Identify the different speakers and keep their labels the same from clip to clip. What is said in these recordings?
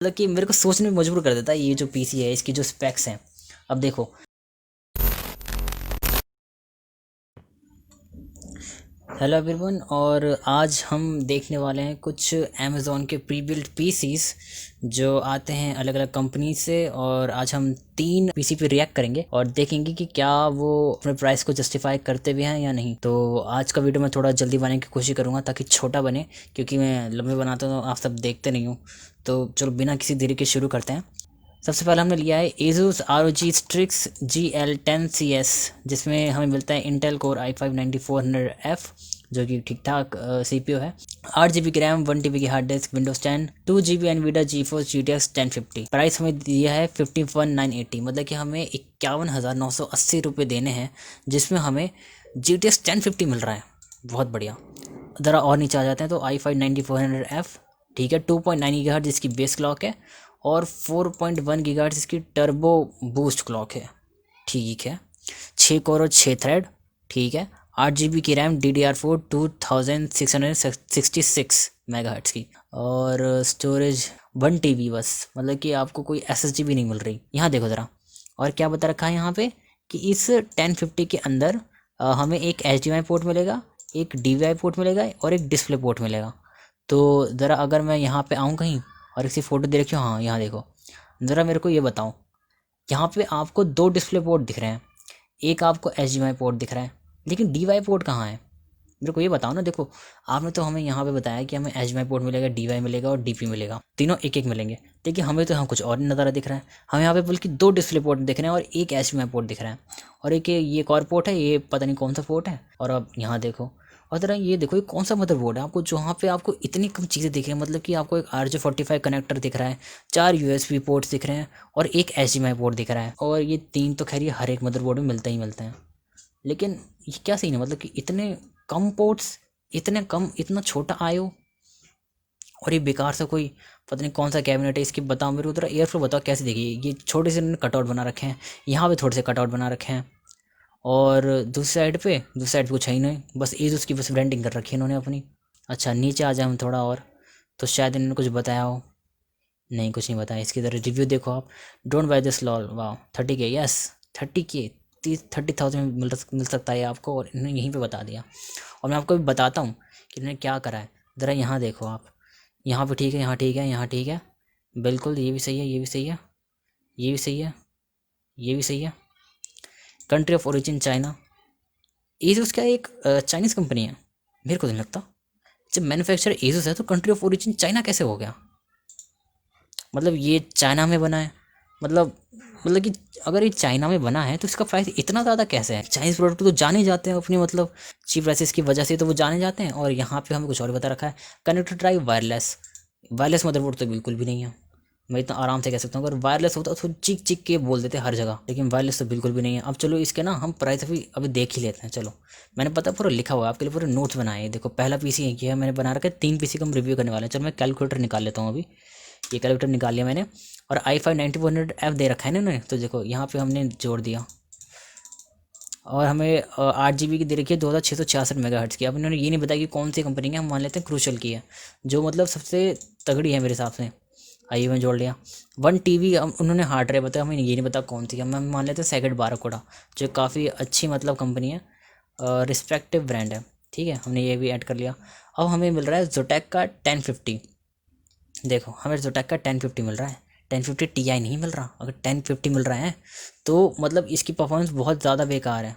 Speaker 1: मतलब कि मेरे को सोचने में मजबूर कर देता है ये जो पीसी है, इसकी जो स्पेक्स हैं। अब देखो, हेलो एवरीवन, और आज हम देखने वाले हैं कुछ अमेज़ॉन के प्री बिल्ट पीसीस जो आते हैं अलग अलग कंपनी से। और आज हम 3 पीसी पे रिएक्ट करेंगे और देखेंगे कि क्या वो अपने प्राइस को जस्टिफाई करते भी हैं या नहीं। तो आज का वीडियो मैं थोड़ा जल्दी बनाने की कोशिश करूँगा ताकि छोटा बने, क्योंकि मैं लंबे बनाता हूँ तो आप सब देखते नहीं हूँ। तो चलो बिना किसी देरी के शुरू करते हैं। सबसे पहले हमने लिया है Asus ROG Strix GL10CS, जिसमें हमें मिलता है इंटेल कोर i5-9400F, जो कि ठीक ठाक CPU है। 8 GB की रैम, 1 TB की hard disk, Windows 10, 2 GB NVIDIA GeForce GTX 1050। Price हमें दिया है 51,980, मतलब कि हमें 51,980 रुपये देने हैं, जिसमें हमें GTX 1050 मिल रहा है। बहुत बढ़िया। ज़रा और नीचे आ जाते हैं तो i5-9400F, ठीक है, 2.9 GHz जिसकी बेस क्लॉक है और 4.1 GHz इसकी टर्बो बूस्ट क्लॉक है, ठीक है। 6 कोर और 6 थ्रेड, ठीक है। 8 GB की रैम, DDR4 2666 MHz की, और स्टोरेज 1 TB बस, मतलब कि आपको कोई SSD भी नहीं मिल रही। यहाँ देखो ज़रा, और क्या बता रखा है यहाँ पे कि इस 1050 के अंदर हमें एक HDMI पोर्ट मिलेगा, एक DVI पोर्ट मिलेगा और एक डिस्प्ले पोर्ट मिलेगा। तो ज़रा अगर मैं यहाँ पे आऊँ कहीं और इसी फ़ोटो दे रखी हूँ, हाँ यहाँ देखो, ज़रा मेरे को ये बताओ, यहाँ पे आपको 2 डिस्प्ले पोर्ट दिख रहे हैं, एक आपको HDMI पोर्ट दिख रहा है, लेकिन DVI पोर्ट कहाँ है? मेरे को ये बताओ ना। देखो, आपने तो हमें यहाँ पे बताया कि हमें HDMI पोर्ट मिलेगा, DVI मिलेगा और DP मिलेगा, तीनों एक एक मिलेंगे। देखिए हमें तो यहाँ कुछ और नज़ारा दिख रहा है। हमें यहाँ पे बल्कि 2 डिस्प्ले पोर्ट दिख रहे हैं और एक HDMI पोर्ट दिख रहा है, और एक ये एक और पोर्ट है, ये पता नहीं कौन सा पोर्ट है। और अब यहाँ देखो, और ज़रा ये देखो ये कौन सा मदरबोर्ड है आपको, जहाँ पे आपको इतनी कम चीज़ें दिख रही हैं। मतलब कि आपको एक RJ45 कनेक्टर दिख रहा है, 4 USB पोर्ट्स दिख रहे हैं और एक HDMI पोर्ट दिख रहा है, और ये 3 तो खैर ये हर एक मदरबोर्ड में मिलते ही मिलते हैं। लेकिन ये क्या सीन है, मतलब कि इतने कम पोर्ट्स, इतने कम, इतना छोटा आयो, और ये बेकार सा कोई पता नहीं कौन सा कैबिनेट है इसकी। बताओ मेरे को थोड़ा एयर फ्लो बताओ कैसे देखिए, ये छोटे से कटआउट बना रखे हैं, यहाँ पे थोड़े से कटआउट बना रखे हैं, और दूसरी साइड पे कुछ है ही नहीं, बस एज उसकी बस ब्रांडिंग कर रखी है इन्होंने अपनी। अच्छा नीचे आ जाए हम थोड़ा और, तो शायद इन्होंने कुछ बताया हो। नहीं, कुछ नहीं बताया। इसकी तरह रिव्यू देखो आप, डोंट बाय दिस लॉल, वाह 30K, यस 30K, 30,000 मिल सकता है आपको, और इन्होंने यहीं पे बता दिया। और मैं आपको भी बताता हूँ कि इन्होंने क्या करा है। ज़रा यहाँ देखो आप, यहाँ पे ठीक है, यहाँ ठीक है, यहाँ ठीक है, बिल्कुल ये भी सही है, ये भी सही है, ये भी सही है, ये भी सही है। Country of origin China, Asus क्या एक चाइनीज़ कंपनी है? मेरे को नहीं लगता। जब मैन्युफैक्चर एसूस है तो कंट्री ऑफ ओरिजिन चाइना कैसे हो गया? मतलब ये चाइना में बना है, मतलब मतलब कि अगर ये चाइना में बना है तो इसका प्राइस इतना ज़्यादा कैसे है? चाइनीज़ प्रोडक्ट तो जाने जाते हैं अपनी मतलब चीप प्राइसेस की वजह से, तो वो जाने जाते हैं, और यहाँ पे हमें कुछ और बता रखा है। Connected drive wireless, wireless motherboard तो बिल्कुल भी नहीं है। मैं इतना आराम से कह सकता हूँ, अगर वायरलेस होता तो चीख चीख के बोल देते हर जगह, लेकिन वायरलेस तो बिल्कुल भी नहीं है। अब चलो इसके ना हम प्राइस अभी अभी देख ही लेते हैं। चलो, मैंने पता पूरा लिखा हुआ है आपके लिए, पूरे नोट्स बनाए हैं। देखो पहला पीसी है, ये मैंने बना रखा है, 3 पीसी का हम रिव्यू करने वाले हैं। चलो मैं कैलकुलेटर निकाल लेता हूँ अभी। ये कैलकुलेटर निकाल लिया मैंने, और i5-9400F दे रखा है ना इन्होंने, तो देखो यहाँ पे हमने जोड़ दिया, और हमें 8 GB की दे रखी है, 2666 MHz की। अब इन्होंने ये नहीं बताया कि कौन सी कंपनी की है, हम मान लेते हैं क्रूशल की है, जो मतलब सबसे तगड़ी है मेरे हिसाब से। आइए मैं जोड़ लिया। 1 TB उन्होंने हार्ड ड्राइव बताया, हमें ये नहीं पता कौन सी है, हम मान लेते हैं सेकेंड बाराकोडा, जो काफ़ी अच्छी मतलब कंपनी है, रिस्पेक्टिव ब्रांड है, ठीक है। हमने ये भी ऐड कर लिया। अब हमें मिल रहा है जोटेक का 1050। देखो हमें जोटेक का 1050 मिल रहा है, 1050 Ti नहीं मिल रहा। अगर 1050 मिल रहा है तो मतलब इसकी परफॉर्मेंस बहुत ज़्यादा बेकार है।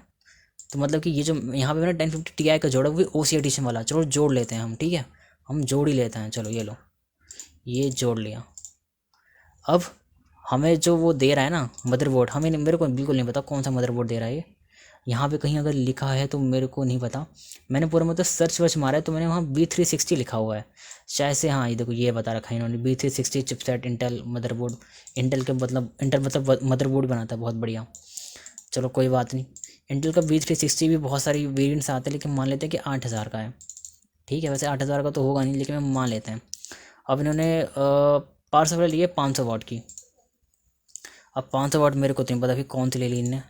Speaker 1: तो मतलब कि ये जो यहाँ पे मैंने 1050 Ti का जोड़ा, वो भी OC एडिशन वाला, चलो जोड़ लेते हैं हम, ठीक है, हम जोड़ ही लेते हैं। चलो ये लो, ये जोड़ लिया। अब हमें जो वो दे रहा है ना मदरबोर्ड, हमें मेरे को बिल्कुल नहीं पता कौन सा मदरबोर्ड दे रहा है ये। यहाँ पे कहीं अगर लिखा है तो मेरे को नहीं पता। मैंने पूरा मतलब सर्च वर्च मारा है तो मैंने वहाँ B360 लिखा हुआ है शायद से। हाँ ये देखो ये बता रखा है इन्होंने, B360 chipset Intel motherboard. Intel के मतलब इंटेल मतलब मदरबोर्ड बनाता है, बहुत बढ़िया। चलो कोई बात नहीं। इंटेल का B360 भी बहुत सारी वेरियंट्स आते हैं, लेकिन मान लेते हैं कि 8,000 का है, ठीक है। वैसे 8,000 का तो होगा नहीं, लेकिन हम मान लेते हैं। अब इन्होंने पावर सप्लाई ली है 500 वाट की। अब 500 वाट मेरे को तो नहीं पता फिर कौन सी ले ली इनने।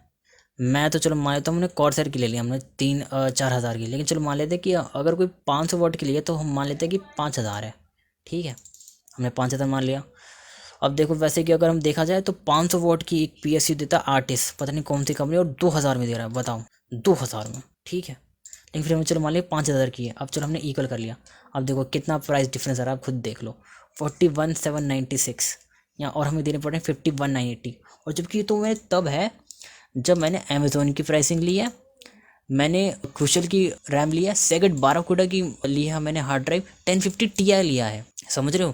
Speaker 1: मैं तो चलो मान लेता हूँ, हमने कॉर्सर की ले ली हमने 4,000 की, लेकिन चलो मान लेते हैं कि अगर कोई 500 वाट की लिए तो हम मान लेते हैं कि 5,000 है, ठीक है। हमने 5,000 मान लिया। अब देखो वैसे कि अगर हम देखा जाए तो 500 वॉट की एक PSU देता है आर्टिस्ट, पता नहीं कौन सी कंपनी, और 2000 में दे रहा है, बताओ 2000 में, ठीक है। लेकिन फिर हमें चलो मान लिया 5000 की है, अब चलो हमने इक्वल कर लिया। अब देखो कितना प्राइस डिफरेंस आ रहा है, आप खुद देख लो, 41,796 यहाँ, और हमें देने पड़ रहे हैं 51,980। और जबकि ये तो मैंने तब है जब मैंने अमेज़ोन की प्राइसिंग ली है, मैंने क्रूशल की रैम लिया है, सेगेट 12 कोडा की लिया है मैंने, हार्ड ड्राइव 1050 Ti लिया है, समझ रहे हो,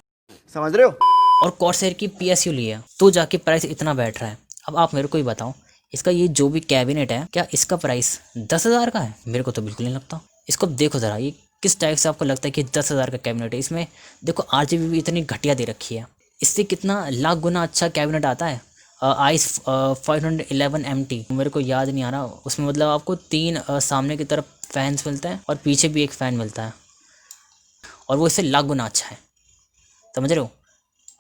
Speaker 2: समझ रहे हो।
Speaker 1: और कॉर्सर की PSU लिया है, तो जाके प्राइस इतना बैठ रहा है। अब आप मेरे को ही बताओ, इसका ये जो भी कैबिनेट है, क्या इसका प्राइस 10,000 का है? मेरे को तो बिल्कुल नहीं लगता। इसको देखो ज़रा, ये किस टाइप से आपको लगता है कि 10,000 का कैबिनेट है? इसमें देखो RGB भी इतनी घटिया दे रखी है, इससे कितना लाख गुना अच्छा कैबिनेट आता है। आइस 511 MT, मेरे को याद नहीं आ रहा उसमें, मतलब आपको 3 सामने की तरफ फैंस मिलते हैं और पीछे भी एक फ़ैन मिलता है, और वो इससे लाख गुना अच्छा है, समझ रहे हो।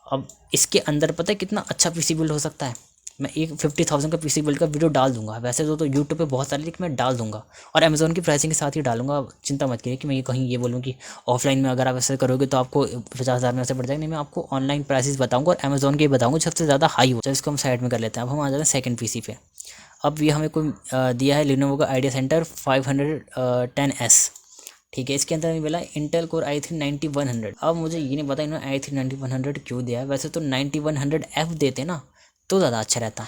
Speaker 1: अब इसके अंदर पता है कितना अच्छा PC बिल्ड हो सकता है। मैं एक 50,000 का PC बिल्ड का वीडियो डाल दूंगा, वैसे तो यूट्यूब पे बहुत सारे, लेकिन मैं डाल दूंगा, और अमेज़ोन की प्राइसिंग के साथ ही डालूंगा। चिंता मत करिए कि मैं ये कहीं ये बोलूँ कि ऑफलाइन में अगर आप ऐसे करोगे तो आपको 50,000 में ऐसे पड़ जाएगा, नहीं, मैं आपको ऑनलाइन प्राइसेस बताऊँगा, और अमेज़ोन के बताऊँगा सबसे ज़्यादा हाई हो। चलो इसको हम साइड में कर लेते हैं। अब हम आ जाते हैं सेकंड PC पे। अब ये हमें कोई दिया है Lenovo का आइडिया सेंटर 510S, ठीक है। इसके अंदर हमें मिला इंटेल कोर i3 9100। अब मुझे ये नहीं पता इन्होंने i3 9100 क्यों दिया है, वैसे तो 9100F देते ना तो ज़्यादा अच्छा रहता।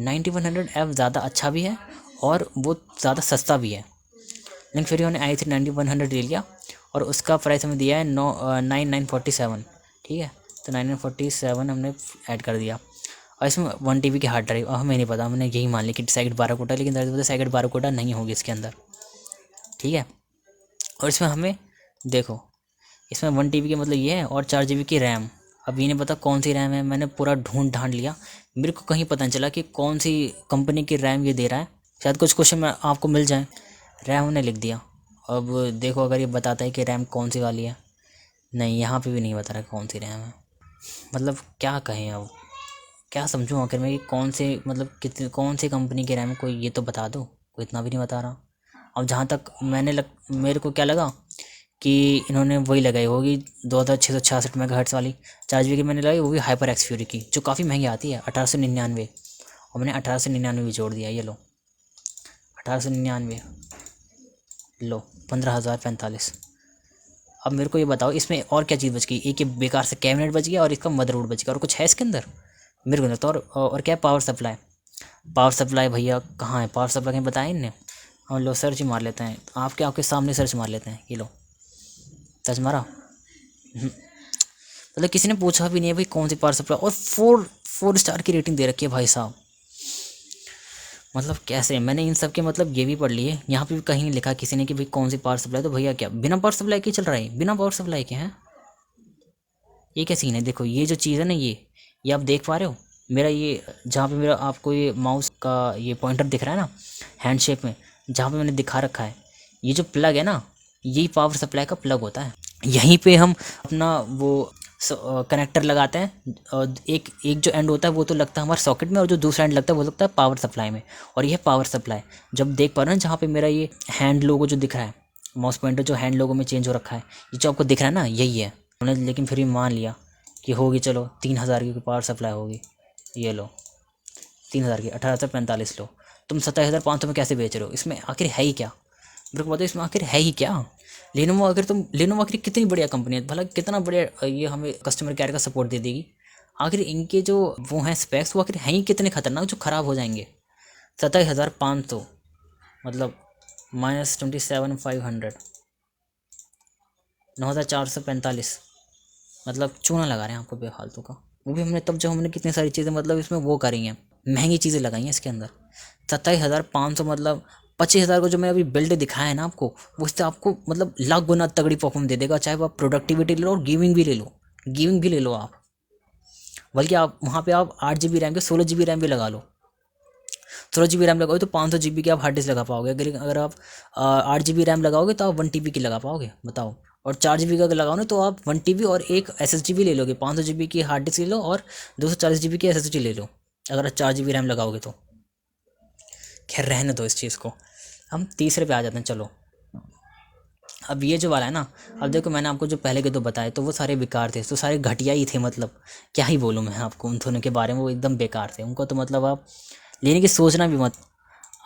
Speaker 1: 9100F ज़्यादा अच्छा भी है और वो ज़्यादा सस्ता भी है, लेकिन फिर इन्होंने i3 9100 ले लिया, और उसका प्राइस हमें दिया है 9947, ठीक है। तो 9947 हमने ऐड कर दिया, और इसमें 1 TB की हार्ड ड्राइव। अब हमें नहीं पता, हमने यही मान लिया कि सेगेट 12 कोटा, लेकिन दरअसल सेगेट 12 कोटा नहीं होगी इसके अंदर, ठीक है। और इसमें हमें देखो, इसमें 1 TB की मतलब ये है, और 4 GB की रैम। अब ये नहीं पता कौन सी रैम है, मैंने पूरा ढूंढ ढांड लिया, मेरे को कहीं पता नहीं चला कि कौन सी कंपनी की रैम ये दे रहा है। शायद कुछ क्वेश्चन में आपको मिल जाए। रैम हमने लिख दिया। अब देखो अगर ये बताता है कि रैम कौन सी वाली है, नहीं यहाँ पे भी नहीं बता रहा कौन सी रैम है। मतलब क्या कहें, अब क्या समझूँ आखिर में कि कौन से, मतलब कितने, कौन सी कंपनी की रैम है, कोई ये तो बता दो। कोई इतना भी नहीं बता रहा। अब जहाँ तक मेरे को क्या लगा कि इन्होंने वही लगाई होगी 2666 मेगाहर्ट्ज़ वाली। 4 GB की मैंने लगाई, वो भी हाइपर एक्स फ्यूरी की, जो काफ़ी महंगी आती है, 1899, और मैंने 1899 भी जोड़ दिया। ये लो 1899, लो 15,045। अब मेरे को ये बताओ इसमें और क्या चीज़ बच गई? एक ये बेकार से कैबिनेट बच गया और इसका मदरबोर्ड बच गया, और कुछ है इसके अंदर मेरे को नहीं लगता। और क्या है? Power supply. पावर सप्लाई भैया कहाँ है? पावर सप्लाई कहीं बताया इनने? हम लो सर्च ही मार लेते हैं, आपके सामने सर्च मार लेते हैं। ये लो सर्च मारा, मतलब किसी ने पूछा भी नहीं है भाई कौन सी पावर सप्लाई, और 4 स्टार की रेटिंग दे रखी है भाई साहब। मतलब कैसे? मैंने इन सब के मतलब ये भी पढ़ लिए, यहाँ पे भी कहीं नहीं लिखा किसी ने कि भाई कौन सी पावर सप्लाई। तो भैया क्या बिना पावर सप्लाई के चल रहा है? बिना पावर सप्लाई के हैं? ये क्या सीन है? देखो ये जो चीज़ है ना, ये आप देख पा रहे हो, मेरा ये जहाँ पे मेरा आपको ये माउस का ये पॉइंटर दिख रहा है ना हैंड शेप में, जहाँ पे मैंने दिखा रखा है, ये जो प्लग है ना, यही पावर सप्लाई का प्लग होता है। यहीं पे हम अपना वो कनेक्टर लगाते हैं, और एक एक जो एंड होता है वो तो लगता है हमारे सॉकेट में, और जो दूसरा एंड लगता है वो लगता है पावर सप्लाई में। और ये पावर सप्लाई जब देख पा रहे हैं, जहाँ पे मेरा ये हैंड लोगो जो दिख रहा है, माउस पॉइंटर जो हैंड लोगो में चेंज हो रखा है, ये जो आपको दिख रहा है ना, यही है। हमने लेकिन फिर भी मान लिया कि होगी, चलो 3,000 की पावर सप्लाई होगी। ये लो 3,000 की 18,045 लो। तुम 27,500 में कैसे बेच रहे हो? इसमें आखिर है ही क्या? मेरे को बताओ इसमें आखिर है ही क्या? लेनोवो आखिर कितनी बढ़िया कंपनी है, भला कितना बढ़िया ये हमें कस्टमर केयर का सपोर्ट दे देगी। आखिर इनके जो वो हैं स्पेक्स, वो आखिर हैं ही कितने खतरनाक जो ख़राब हो जाएंगे। 27,500 मतलब -27,500, 9,445, मतलब चूना लगा रहे हैं आपको बेफालतू का। वो भी हमने तब जब हमने कितनी सारी चीज़ें मतलब इसमें वो करी हैं, महंगी चीज़ें लगाई हैं इसके अंदर। 27,500 मतलब 25,000 को जो मैं अभी बिल्ड दिखाया है ना आपको, वो इससे आपको मतलब लाख गुना तगड़ी परफॉर्म दे देगा। चाहे वो आप प्रोडक्टिविटी ले लो और गेमिंग भी ले लो, गेमिंग भी ले लो आप। बल्कि आप वहाँ पे आप 8 GB रैम के 16 GB रैम भी लगा लो। 16 GB रैम लगाओगे तो 500 GB की आप हार्ड डिस्क लगा पाओगे। अगर आप 8 GB रैम लगाओगे तो आप 1 TB की लगा पाओगे, बताओ। और 4 GB का अगर लगाओ ना तो आप 1 TB और एक SSD भी ले लोगे। 500 GB की हार्ड डिस्क ले लो और 240 GB की SSD ले लो, अगर आप 4 GB रैम लगाओगे तो। खैर रहने दो इस चीज़ को, हम तीसरे पे आ जाते हैं। चलो अब ये जो वाला है ना, अब देखो मैंने आपको जो पहले के दो बताए तो वो सारे बेकार थे, तो सारे घटिया ही थे, मतलब क्या ही बोलूँ मैं आपको उन दोनों के बारे में, वो एकदम बेकार थे। उनको तो मतलब आप लेने की सोचना भी मत,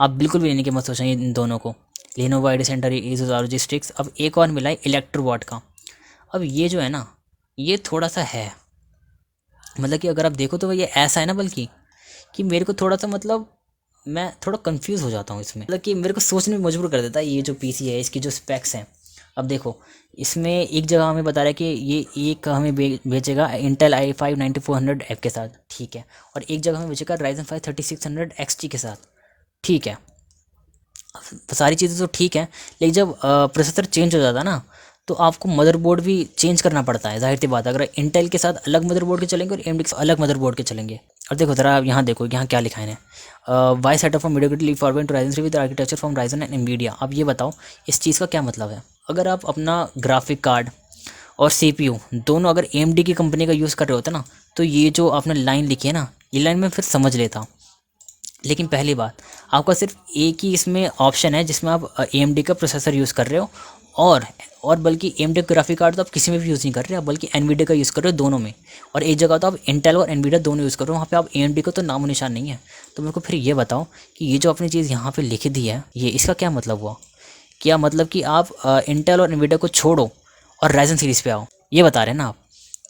Speaker 1: आप बिल्कुल भी लेने की मत सोचना इन दोनों को। Lenovo ID centre, Asus ROG Strix। अब एक और मिला है इलेक्ट्रोवॉट का। अब ये जो है ना, ये थोड़ा सा है, मतलब कि अगर आप देखो तो ये ऐसा है ना, बल्कि कि मेरे को थोड़ा सा मतलब मैं थोड़ा कंफ्यूज हो जाता हूँ इसमें, मतलब कि मेरे को सोचने में मजबूर कर देता है ये जो पीसी है, इसकी जो स्पेक्स हैं। अब देखो इसमें एक जगह हमें बता रहा है कि ये एक हमें बेचेगा इंटेल i5 9400F के साथ, ठीक है, और एक जगह हमें बेचेगा Ryzen 5 3600 XT के साथ, ठीक है। तो सारी चीज़ें तो ठीक है, लेकिन जब प्रोसेसर चेंज हो जाता है ना, तो आपको मदरबोर्ड भी चेंज करना पड़ता है, जाहिर सी बात है। अगर इंटेल के साथ अलग मदरबोर्ड के चलेंगे और AMD के साथ अलग मदरबोर्ड के चलेंगे। और देखो ज़रा आप यहाँ देखो, यहाँ क्या लिखा है why setup from mediocrity leap forward to Ryzen 3 with architecture from Ryzen and NVIDIA। अब ये बताओ इस चीज़ का क्या मतलब है। अगर आप अपना ग्राफिक कार्ड और CPU दोनों अगर AMD की कंपनी का यूज़ कर रहे होते ना, तो ये जो आपने लाइन लिखी है ना, ये लाइन मैं फिर समझ लेता। लेकिन पहली बात, आपका सिर्फ एक ही इसमें ऑप्शन है जिसमें आप AMD का प्रोसेसर यूज़ कर रहे हो, और बल्कि AMD का ग्राफिक कार्ड तो आप किसी में भी यूज़ नहीं कर रहे हो, बल्कि NVIDIA का यूज़ कर रहे हो दोनों में। और एक जगह तो आप इंटेल और NVIDIA दोनों यूज़ कर रहे हो, वहाँ पे आप AMD का तो नामो निशान नहीं है। तो मेरे को फिर ये बताओ कि ये जो अपनी चीज़ यहाँ पे लिख दी है, ये इसका क्या मतलब हुआ। क्या मतलब कि आप इंटेल और NVIDIA को छोड़ो और Ryzen सीरीज़ पे आओ, ये बता रहे हैं ना आप।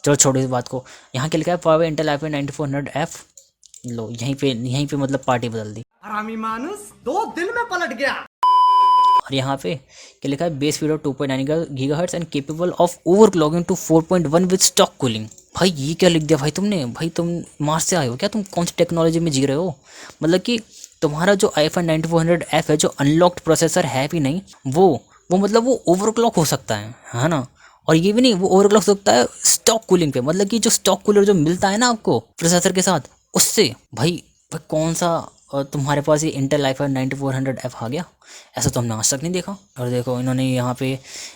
Speaker 1: चलो छोड़ो इस बात को। यहाँ क्या लिखा है, पावर इंटेल i5 9400F। लो यहीं पे मतलब पार्टी बदल दी।
Speaker 2: हरामी मानुस 2 दिन में पलट गया।
Speaker 1: और यहाँ पे क्या लिखा है, base speed of 2.9 gigahertz and capable of overclocking to 4.1 with stock cooling. भाई ये क्या लिख दिया भाई तुमने, भाई तुम मार्स से आए हो क्या, तुम कौन सी टेक्नोलॉजी में जी रहे हो। मतलब कि तुम्हारा जो i5 9400F है, जो अनलॉक्ड प्रोसेसर है भी नहीं, वो मतलब वो ओवरक्लॉक हो सकता है ना। और ये भी नहीं, वो ओवरक्लॉक हो सकता है स्टॉक कूलिंग पे, मतलब कि जो स्टॉक कूलर जो मिलता है ना आपको प्रोसेसर के साथ, उससे। भाई कौन सा तुम्हारे पास ये इंटेल i5 9400F आ गया, ऐसा तो हमने आज तक नहीं देखा। और देखो इन्होंने यहाँ पे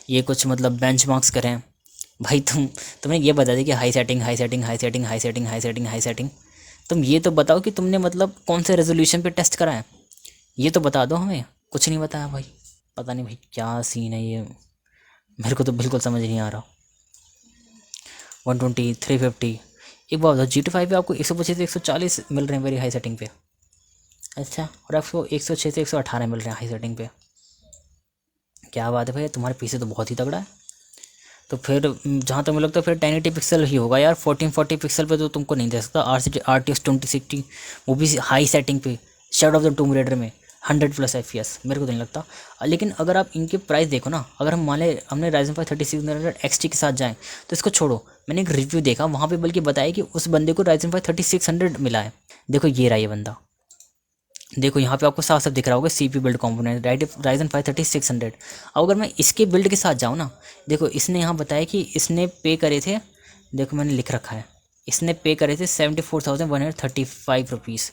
Speaker 1: ये कुछ मतलब बेंचमार्क्स करे हैं। भाई तुमने ये बता दी कि high setting high setting high setting high setting high setting high setting. तुम ये तो बताओ कि तुमने मतलब कौन से रेजोल्यूशन पे टेस्ट करा है, ये तो बता दो हमें। कुछ नहीं बताया भाई, पता नहीं भाई क्या सीन है ये, मेरे को तो बिल्कुल समझ नहीं आ रहा। 120 350। एक बात बताओ, GT5 पे आपको 125 से 140 मिल रहे हैं वेरी हाई सेटिंग पे, अच्छा, और आपको 106 से 118 मिल रहे हैं हाई सेटिंग पे। क्या बात है भाई, तुम्हारे पीछे तो बहुत ही तगड़ा है। तो फिर जहाँ तक मुझे लगता है फिर 1080 पिक्सल ही होगा यार, 1440 पिक्सल पे तो तुमको नहीं दे सकता। RTX 2060, वो भी हाई सेटिंग पे, शैडो ऑफ द टूम रेडर में 100+ FPS, मेरे को तो नहीं लगता। लेकिन अगर आप इनके प्राइस देखो ना, अगर हम मान लें हमने Ryzen 5 3600 XT के साथ जाएँ, तो इसको छोड़ो, मैंने एक रिव्यू देखा वहाँ पे बल्कि बताया कि उस बंदे को Ryzen 5 3600 मिला है। देखो ये रहा ये बंदा, देखो यहाँ पे आपको साफ साफ दिख रहा होगा CPU बिल्ड कंपोनेंट Ryzen 5 3600। अब अगर मैं इसके बिल्ड के साथ जाऊँ ना, देखो इसने यहाँ बताया कि इसने पे करे थे, देखो मैंने लिख रखा है, इसने पे करे थे 74,135 रुपीज़।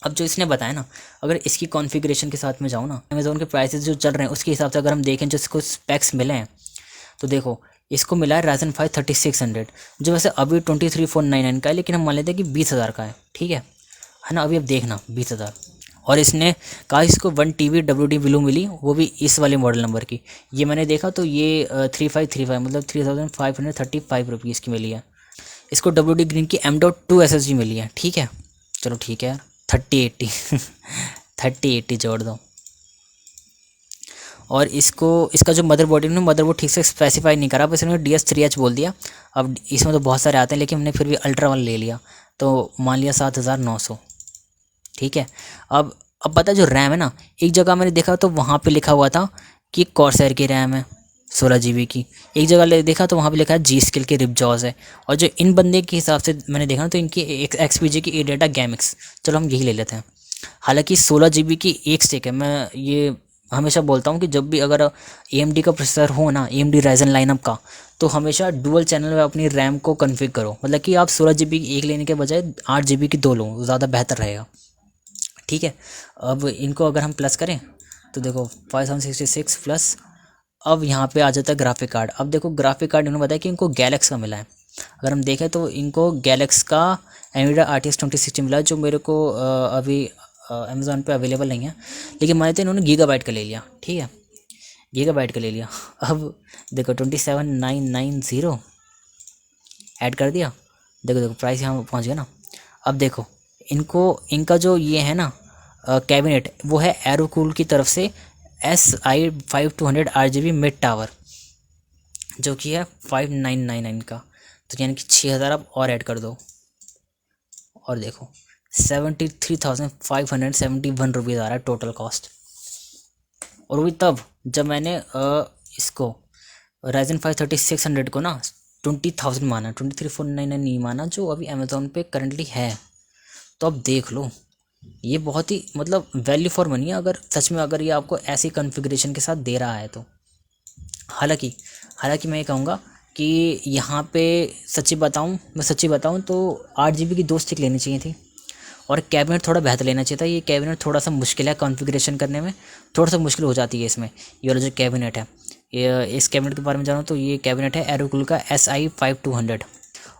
Speaker 1: अब जो इसने बताया ना, अगर इसकी कॉन्फ़िगरेशन के साथ में जाऊँ ना, अमेज़ोन के प्राइसेस जो चल रहे हैं उसके हिसाब से अगर हम देखें जो इसको स्पेक्स मिले हैं, तो देखो इसको मिला है Ryzen 5 3600, जो वैसे अभी 23,499 का है, लेकिन हम मान लेते हैं कि 20,000 का है, ठीक है ना। अभी अब देखना 20,000। और इसने कहा इसको 1 TB WD ब्लू मिली, वो भी इस वाले मॉडल नंबर की। ये मैंने देखा तो ये 3535 मतलब 3,535 रुपीज़ की मिली है। इसको WD ग्रीन की M.2 SSD मिली है, ठीक है। चलो ठीक है यार, 3080 3080 जोड़ दो। और इसको इसका जो मदरबोर्ड है, मदरबोर्ड ठीक से स्पेसिफाई नहीं करा, बस इन्होंने DS3H बोल दिया। अब इसमें तो बहुत सारे आते हैं, लेकिन हमने फिर भी अल्ट्रा वाला ले लिया, तो मान लिया 7,900, ठीक है। अब पता है जो रैम है ना, एक जगह मैंने देखा तो वहाँ पे लिखा हुआ था कि कॉर्सैर की रैम है 16 GB की, एक जगह देखा तो वहाँ पे लिखा है G-Skill की रिपजॉस है। और जो इन बंदे के हिसाब से मैंने देखा ना, तो इनकी XPG की एडेटा गैमिक्स, चलो हम यही ले लेते हैं। हालांकि 16 GB की एक स्टिक है। मैं ये हमेशा बोलता हूँ कि जब भी अगर AMD का प्रोसेसर हो ना, AMD Ryzen लाइनअप का, तो हमेशा डुअल चैनल में अपनी रैम को कन्फिग करो, मतलब कि आप 16 GB की एक लेने के बजाय 8 GB की दो लो, ज़्यादा बेहतर रहेगा, ठीक है। अब इनको अगर हम प्लस करें तो देखो 5766 प्लस, अब यहाँ पे आ जाता है ग्राफिक कार्ड। अब देखो ग्राफिक कार्ड इन्होंने बताया कि इनको गैलेक्स का मिला है। अगर हम देखें तो इनको गैलेक्स का NVIDIA RTX 2060 मिला है, जो मेरे को अभी अमेज़ोन पे अवेलेबल नहीं है, लेकिन मैंने तो इन्होंने गीगाबाइट का ले लिया, ठीक है। गीगाबाइट का ले लिया। अब देखो 27990 ऐड कर दिया, देखो देखो प्राइस यहाँ पहुँच गया ना। अब देखो इनको, इनका जो ये है ना कैबिनेट, वो है एरोकूल की तरफ से SI5200 RGB मिड टावर, जो कि है 5999 का। तो यानी कि 6000 आप और ऐड कर दो, और देखो 73,571 रुपीज़ आ रहा है टोटल कॉस्ट। और वो भी तब जब मैंने इसको Ryzen 5 3600 को ना 20,000 माना, 23,499 नहीं माना, जो अभी अमेज़ोन पे करंटली है। तो अब देख लो, ये बहुत ही मतलब वैल्यू फॉर मनी है, अगर सच में अगर ये आपको ऐसी कॉन्फ़िगरेशन के साथ दे रहा है तो। हालांकि हालांकि मैं ये कहूँगा कि यहाँ पे मैं सच्ची बताऊँ तो 8 GB की 2 स्टिक लेनी चाहिए थी, और कैबिनेट थोड़ा बेहतर लेना चाहिए था। ये कैबिनेट थोड़ा सा मुश्किल है कॉन्फ़िगरेशन करने में, थोड़ा सा मुश्किल हो जाती है इसमें। ये वाला जो कैबिनेट है, ये इस कैबिनेट के बारे में जानूँ तो ये कैबिनेट है एरोकूल का SI5200,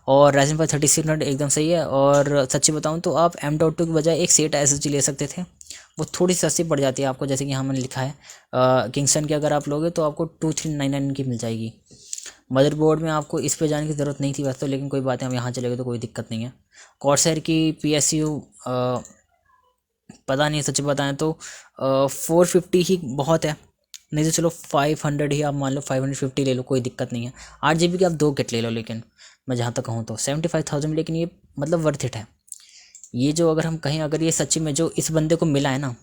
Speaker 1: और Ryzen 5 3600 एकदम सही है। और सच्ची बताऊँ तो आप M.2 की बजाय एक SATA SSD ले सकते थे, वो थोड़ी सस्ती पड़ जाती है आपको, जैसे कि यहाँ मैंने लिखा है किंगस्टन की अगर आप लोगे तो आपको 2399 की मिल जाएगी। मदरबोर्ड में आपको इस पे जाने की ज़रूरत नहीं थी वैसे तो, लेकिन कोई बात नहीं, हम यहाँ चले गए तो कोई दिक्कत नहीं है। कॉर्सैर की PSU पता नहीं, सच बताएं तो 450 ही बहुत है, नहीं तो चलो 500 ही आप मान लो, 550 ले लो, कोई दिक्कत नहीं है। 8 GB के आप 2 किट ले लो, लेकिन मैं जहाँ तक कहूँ तो 75,000 में, लेकिन ये मतलब वर्थ इट है। ये जो अगर हम कहें, अगर ये सच्ची में जो इस बंदे को मिला है ना,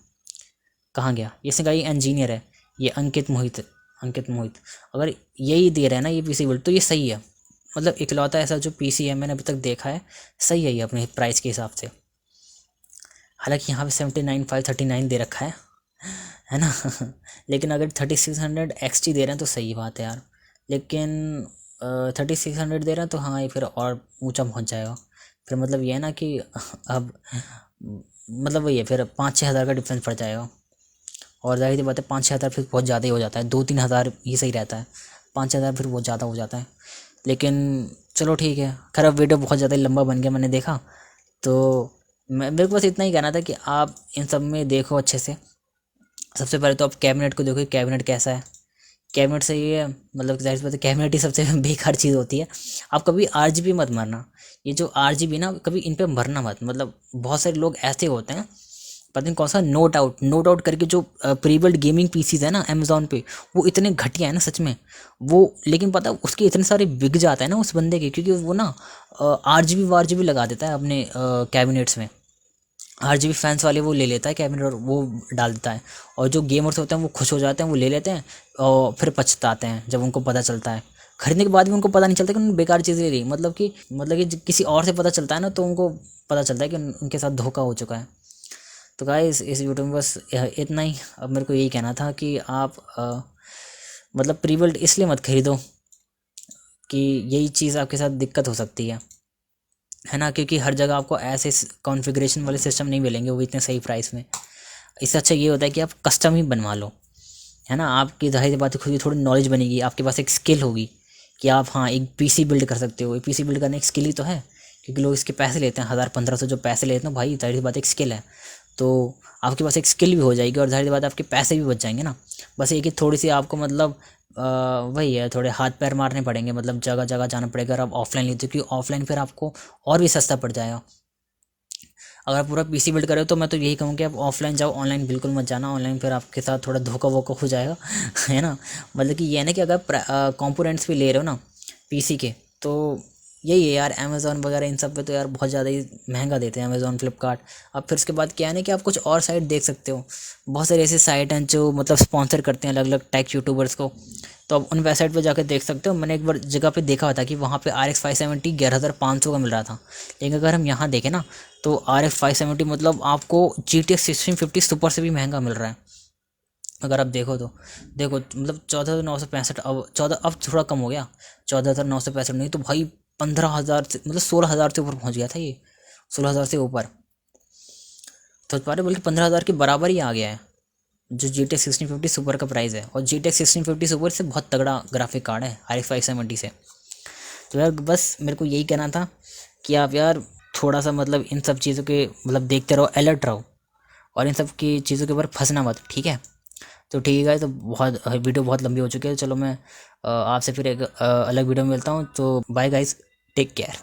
Speaker 1: कहाँ गया ये, इसका ये इंजीनियर है, ये अंकित मोहित, अगर यही दे रहा है ना ये PC बिल्ड, तो ये सही है। मतलब इकलौता ऐसा जो PC है मैंने अभी तक देखा है, सही है ये अपने प्राइस के हिसाब से। हालांकि यहाँ पे 79,539 दे रखा है ना लेकिन अगर 3600 XT दे रहे हैं तो सही बात है यार, लेकिन 3600 दे रहे हैं तो हाँ, ये फिर और ऊंचा पहुंच जाएगा। फिर मतलब ये है ना कि अब मतलब वही है, फिर 5-6 हज़ार का डिफरेंस पड़ जाएगा। और जाहिर सी बात है 5-6 हज़ार फिर बहुत ज़्यादा ही हो जाता है, 2-3 हज़ार ही सही रहता है, 5 हज़ार फिर बहुत ज़्यादा हो जाता है। लेकिन चलो ठीक है, खैर अब वीडियो बहुत ज़्यादा लंबा बन गया मैंने देखा, तो मेरे को बस इतना ही कहना था कि आप इन सब में देखो अच्छे से। सबसे पहले तो आप कैबिनेट को देखो, कैबिनेट कैसा है। कैबिनेट से ये मतलब जाहिर सी बात है कैबिनेट ही सबसे बेकार चीज़ होती है। आप कभी RGB मत मारना, ये जो RGB ना कभी इन पे मरना मत। मतलब बहुत सारे लोग ऐसे होते हैं, पता नहीं कौन सा नोट आउट करके जो प्रीबिल्ड गेमिंग पीसीज है ना अमेज़ॉन पे, वो इतने घटिया है ना सच में वो। लेकिन पता है उसके इतने सारे बिक जाते हैं ना उस बंदे के, क्योंकि वो ना RGB लगा देता है अपने कैबिनेट्स में। RGB फैंस वाले वो ले लेता है कैबिनेट और वो डाल देता है, और जो गेमर्स होते हैं वो खुश हो जाते हैं, वो ले लेते हैं और फिर पछताते हैं जब उनको पता चलता है। खरीदने के बाद भी उनको पता नहीं चलता कि उन्होंने बेकार चीज़ ले ली, मतलब कि किसी और से पता चलता है ना, तो उनको पता चलता है कि उनके साथ धोखा हो चुका है। तो गाइस इस वीडियो में बस इतना ही। अब मेरे को यही कहना था कि आप मतलब प्रीबिल्ड इसलिए मत खरीदो कि यही चीज़ आपके साथ दिक्कत हो सकती है ना, क्योंकि हर जगह आपको ऐसे कॉन्फ़िगरेशन वाले सिस्टम नहीं मिलेंगे वो भी इतने सही प्राइस में। इससे अच्छा ये होता है कि आप कस्टम ही बनवा लो, है ना। आपकी ज़ाहिर सी बात है खुद की थोड़ी नॉलेज बनेगी, आपके पास एक स्किल होगी कि आप हाँ एक PC बिल्ड कर सकते हो। PC बिल्ड करने एक स्किल ही तो है, क्योंकि लोग इसके पैसे लेते हैं 1000-1500 जो पैसे लेते हैं भाई, ज़ाहिर सी बात एक स्किल है। तो आपके पास एक स्किल भी हो जाएगी और ज़ाहिर सी बात आपके पैसे भी बच जाएंगे ना। बस एक ही थोड़ी सी आपको मतलब वही है, थोड़े हाथ पैर मारने पड़ेंगे, मतलब जगह जगह जाना पड़ेगा अगर आप ऑफलाइन लेते हो, क्योंकि ऑफलाइन फिर आपको और भी सस्ता पड़ जाएगा। अगर आप पूरा PC बिल्ड करो तो मैं तो यही कहूँ कि आप ऑफलाइन जाओ, ऑनलाइन बिल्कुल मत जाना। ऑनलाइन फिर आपके साथ थोड़ा धोखा वोखा हो जाएगा है ना। मतलब कि ये है ना कि अगर कंपोनेंट्स भी ले रहे हो ना PC के, तो यही है यार, अमेज़ॉन वगैरह इन सब पे तो यार बहुत ज़्यादा ही महंगा देते हैं, अमेज़ॉन फ्लिपकार्ट। अब फिर उसके बाद क्या है ना कि आप कुछ और साइट देख सकते हो, बहुत सारे ऐसे साइट हैं जो मतलब स्पॉन्सर करते हैं अलग अलग टेक यूट्यूबर्स को, तो आप उन वेबसाइट पे जाकर देख सकते हो। मैंने एक बार जगह पे देखा था कि वहाँ पे RX 570 11,500 का मिल रहा था, लेकिन अगर हम यहाँ देखें ना तो RX 570 मतलब आपको GTX 1650 सुपर से भी महंगा मिल रहा है। अगर आप देखो तो देखो मतलब 14,965, अब 14, अब थोड़ा कम हो गया, 14,965 नहीं तो भाई 15,000 से मतलब 16,000 से ऊपर पहुँच गया था ये, 16,000 से ऊपर। तो पा रहे बल्कि 15,000 के बराबर ही आ गया है जो GTX 1650 सुपर का प्राइस है। और GTX 1650 सुपर से बहुत तगड़ा ग्राफिक कार्ड है RX 570 से। तो यार बस मेरे को यही कहना था कि आप यार थोड़ा सा मतलब इन सब चीज़ों के मतलब देखते रहो, अलर्ट रहो, और इन सब की चीज़ों के ऊपर फंसना मत, ठीक है। तो ठीक है गाइस, तो बहुत वीडियो बहुत लंबी हो चुकी है। चलो मैं आपसे फिर एक अलग वीडियो में मिलता हूँ। तो बाय गाइस, टेक केयर।